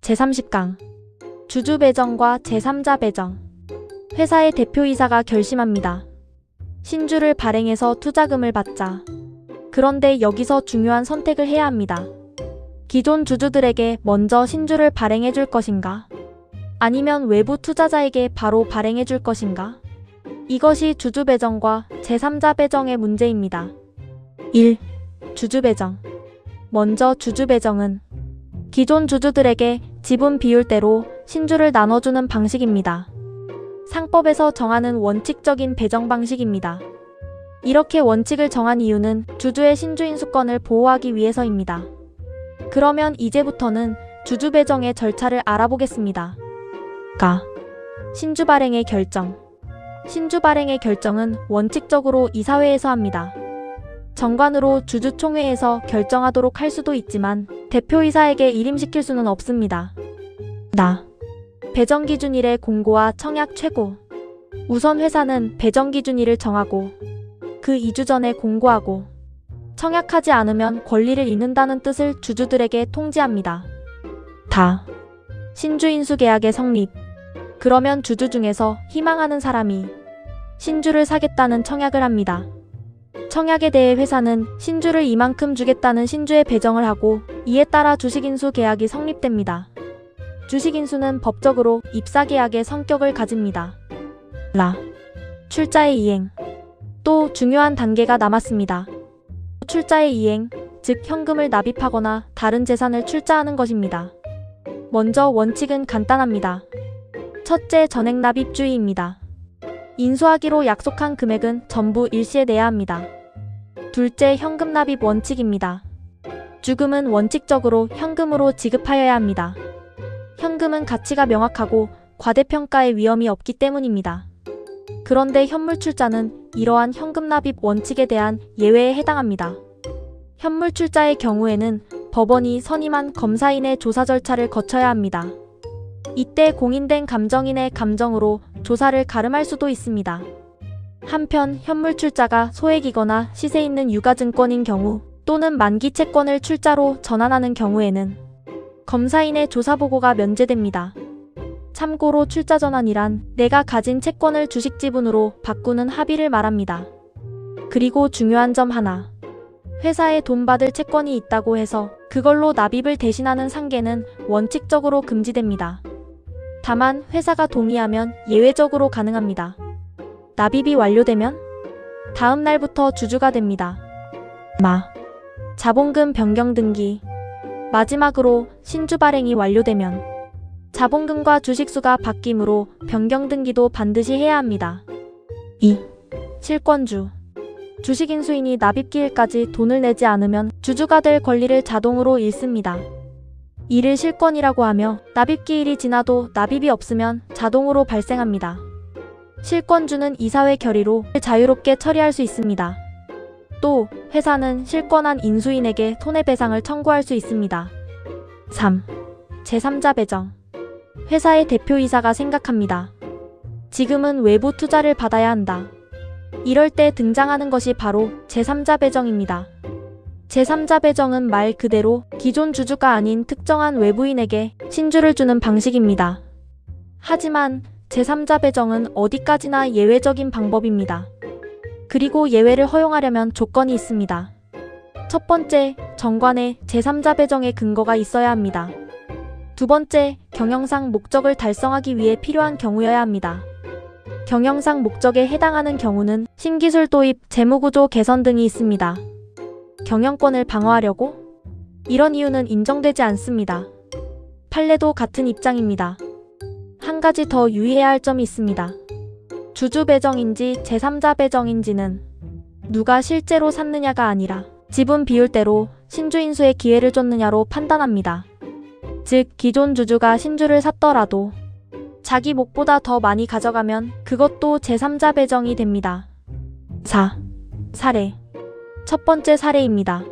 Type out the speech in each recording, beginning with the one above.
제30강 주주 배정과 제3자 배정. 회사의 대표이사가 결심합니다. 신주를 발행해서 투자금을 받자. 그런데 여기서 중요한 선택을 해야 합니다. 기존 주주들에게 먼저 신주를 발행해 줄 것인가? 아니면 외부 투자자에게 바로 발행해 줄 것인가? 이것이 주주 배정과 제3자 배정의 문제입니다. 1. 주주 배정. 먼저 주주 배정은 기존 주주들에게 지분 비율대로 신주를 나눠주는 방식입니다. 상법에서 정하는 원칙적인 배정 방식입니다. 이렇게 원칙을 정한 이유는 주주의 신주 인수권을 보호하기 위해서입니다. 그러면 이제부터는 주주 배정의 절차를 알아보겠습니다. 가. 신주 발행의 결정. 신주 발행의 결정은 원칙적으로 이사회에서 합니다. 정관으로 주주총회에서 결정하도록 할 수도 있지만 대표이사에게 일임시킬 수는 없습니다. 나. 배정기준일의 공고와 청약 최고. 우선 회사는 배정기준일을 정하고 그 2주 전에 공고하고 청약하지 않으면 권리를 잃는다는 뜻을 주주들에게 통지합니다. 다. 신주인수계약의 성립. 그러면 주주 중에서 희망하는 사람이 신주를 사겠다는 청약을 합니다. 청약에 대해 회사는 신주를 이만큼 주겠다는 신주에 배정을 하고 이에 따라 주식인수 계약이 성립됩니다. 주식인수는 법적으로 입사계약의 성격을 가집니다. 라. 출자의 이행. 또 중요한 단계가 남았습니다. 출자의 이행, 즉 현금을 납입하거나 다른 재산을 출자하는 것입니다. 먼저 원칙은 간단합니다. 첫째, 전액납입주의입니다. 인수하기로 약속한 금액은 전부 일시에 내야 합니다. 둘째, 현금 납입 원칙입니다. 주금은 원칙적으로 현금으로 지급하여야 합니다. 현금은 가치가 명확하고 과대평가의 위험이 없기 때문입니다. 그런데 현물 출자는 이러한 현금 납입 원칙에 대한 예외에 해당합니다. 현물 출자의 경우에는 법원이 선임한 검사인의 조사 절차를 거쳐야 합니다. 이때 공인된 감정인의 감정으로 조사를 가름할 수도 있습니다. 한편 현물 출자가 소액이거나 시세 있는 유가증권인 경우 또는 만기 채권을 출자로 전환하는 경우에는 검사인의 조사보고가 면제됩니다. 참고로 출자 전환이란 내가 가진 채권을 주식 지분으로 바꾸는 합의를 말합니다. 그리고 중요한 점 하나. 회사에 돈 받을 채권이 있다고 해서 그걸로 납입을 대신하는 상계는 원칙적으로 금지됩니다. 다만 회사가 동의하면 예외적으로 가능합니다. 납입이 완료되면 다음 날부터 주주가 됩니다. 마. 자본금 변경 등기. 마지막으로 신주 발행이 완료되면 자본금과 주식수가 바뀌므로 변경 등기도 반드시 해야 합니다. 2. 실권주. 주식인수인이 납입기일까지 돈을 내지 않으면 주주가 될 권리를 자동으로 잃습니다. 이를 실권이라고 하며 납입기일이 지나도 납입이 없으면 자동으로 발생합니다. 실권주는 이사회 결의로 자유롭게 처리할 수 있습니다. 또 회사는 실권한 인수인에게 손해배상을 청구할 수 있습니다. 3. 제3자 배정. 회사의 대표이사가 생각합니다. 지금은 외부 투자를 받아야 한다. 이럴 때 등장하는 것이 바로 제3자 배정입니다. 제3자 배정은 말 그대로 기존 주주가 아닌 특정한 외부인에게 신주를 주는 방식입니다. 하지만 제3자 배정은 어디까지나 예외적인 방법입니다. 그리고 예외를 허용하려면 조건이 있습니다. 첫 번째, 정관에 제3자 배정의 근거가 있어야 합니다. 두 번째, 경영상 목적을 달성하기 위해 필요한 경우여야 합니다. 경영상 목적에 해당하는 경우는 신기술 도입, 재무구조 개선 등이 있습니다. 경영권을 방어하려고? 이런 이유는 인정되지 않습니다. 판례도 같은 입장입니다. 한 가지 더 유의해야 할 점이 있습니다. 주주 배정인지 제3자 배정인지는 누가 실제로 샀느냐가 아니라 지분 비율대로 신주 인수의 기회를 줬느냐로 판단합니다. 즉 기존 주주가 신주를 샀더라도 자기 몫보다 더 많이 가져가면 그것도 제3자 배정이 됩니다. 4. 사례. 첫 번째 사례입니다.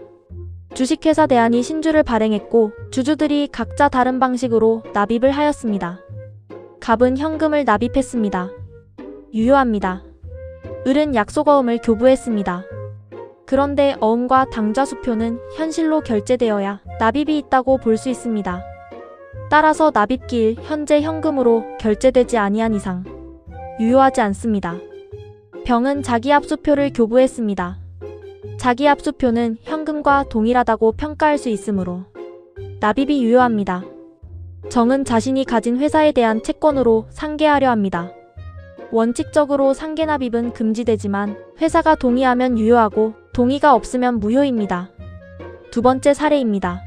주식회사 대한이 신주를 발행했고 주주들이 각자 다른 방식으로 납입을 하였습니다. 갑은 현금을 납입했습니다. 유효합니다. 을은 약속어음을 교부했습니다. 그런데 어음과 당좌수표는 현실로 결제되어야 납입이 있다고 볼 수 있습니다. 따라서 납입기일 현재 현금으로 결제되지 아니한 이상 유효하지 않습니다. 병은 자기압수표를 교부했습니다. 자기압수표는 현금과 동일하다고 평가할 수 있으므로 납입이 유효합니다. 정은 자신이 가진 회사에 대한 채권으로 상계하려 합니다. 원칙적으로 상계 납입은 금지되지만 회사가 동의하면 유효하고 동의가 없으면 무효입니다. 두 번째 사례입니다.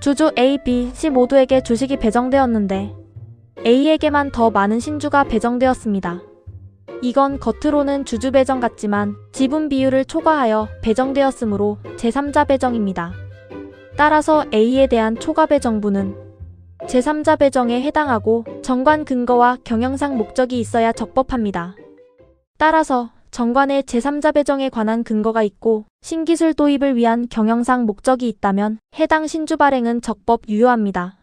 주주 A, B, C 모두에게 주식이 배정되었는데 A에게만 더 많은 신주가 배정되었습니다. 이건 겉으로는 주주 배정 같지만 지분 비율을 초과하여 배정되었으므로 제3자 배정입니다. 따라서 A에 대한 초과 배정분은 제3자 배정에 해당하고 정관 근거와 경영상 목적이 있어야 적법합니다. 따라서 정관에 제3자 배정에 관한 근거가 있고 신기술 도입을 위한 경영상 목적이 있다면 해당 신주 발행은 적법 유효합니다.